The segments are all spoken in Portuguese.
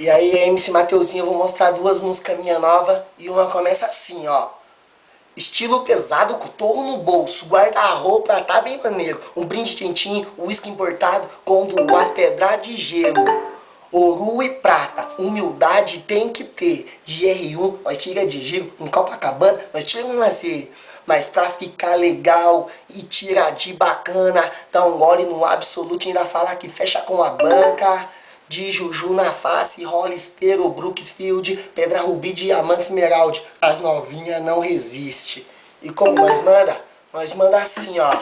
E aí, MC Mateuzinho, eu vou mostrar duas músicas minha nova e uma começa assim, ó. Estilo pesado, com torro no bolso, guarda-roupa, tá bem maneiro. Um brinde tintim, uísque importado, com duas pedras de gelo. Ouro e prata, humildade tem que ter. De R1, nós tira de giro. Em Copacabana, nós tira um lazer. Mas pra ficar legal e tirar de bacana, dá um gole no absoluto e ainda fala que fecha com a banca. De Juju na face, Hollister, Brooksfield, Pedra Rubi, Diamante Esmeralda. As novinhas não resiste. E como nós manda? Nós manda assim, ó.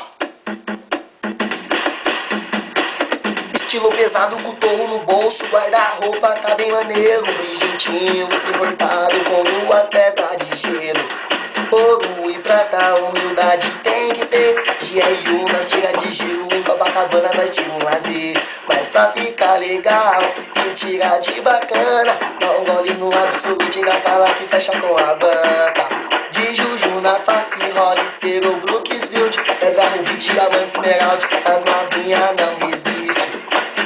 Estilo pesado, com torro no bolso, guarda-roupa tá bem maneiro. Brigentinho, importado com duas pedras de gelo. Ouro e prata, humildade tem que ter. De R1 nós tira de gelo, em Copacabana nós tira um lazer. Mas pra ficar legal e tirar de bacana, dá um gole no absoluto e ainda fala que fecha com a banca. De Juju na face, Hollister, Brooksfield, Pedra Rubi, Diamante Esmeralda, as novinhas não resistem.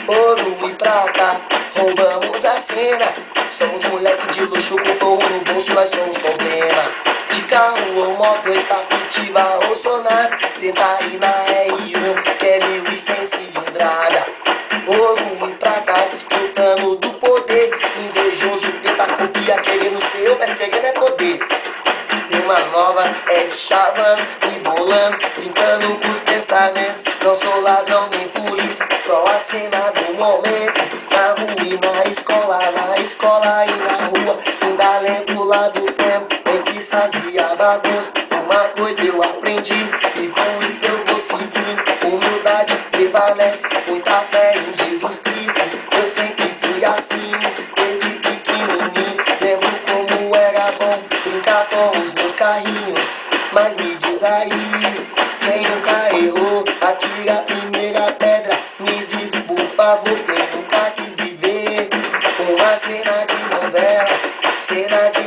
Ouro e prata, roubamos a cena. Somos moleque de luxo com torro no bolso, nós somos problema. De carro ou moto, em Captiva ou Sonata, senta aí na R1, que é 1.100 cilindrada. Ouro e prata, desfrutando do poder. Invejoso tenta copiar, querendo ser, mas querendo é poder. Uma nova é de chavando e bolando, brincando com os pensamentos. Não sou ladrão nem polícia, só a cena do momento. Na rua e na escola e na rua. Ainda lembro lá do tempo em que fazia bagunça. Uma coisa eu aprendi e com isso eu vou seguindo. Humildade prevalece, muita fé em Jesus Cristo. Eu sempre fui assim, desde pequenininho. Lembro como era bom brincar com os meus carrinhos. Mas me diz aí, quem nunca errou? Atira a primeira pedra. Me diz por favor, quem nunca quis viver uma cena de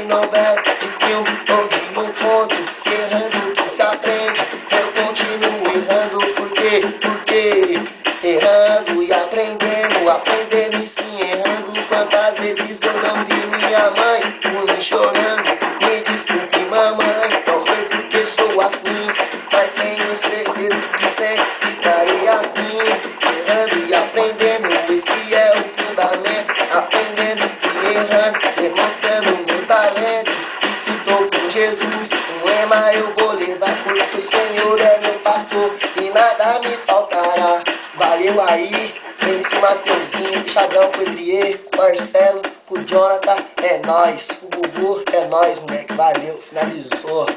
novela, de filme ou de um conto. Se errando que se aprende, eu continuo errando. Por quê? Porque errando e aprendendo e sim errando. Quantas vezes eu não vi minha mãe por mim chorando? Me desculpe, mamãe, não sei porque sou assim, mas tenho certeza que sempre estarei assim. Errando e aprendendo, esse é o fundamento. Aprendendo e errando, demonstrando meu talento. E se tô com Jesus, um lema eu vou levar, porque o Senhor é meu pastor e nada me faltará. Valeu aí, MC Mateuzinho, Chagão, Pedrier, Marcelo, o Jonathan, é nóis. O Gugu, é nóis, moleque, valeu, finalizou.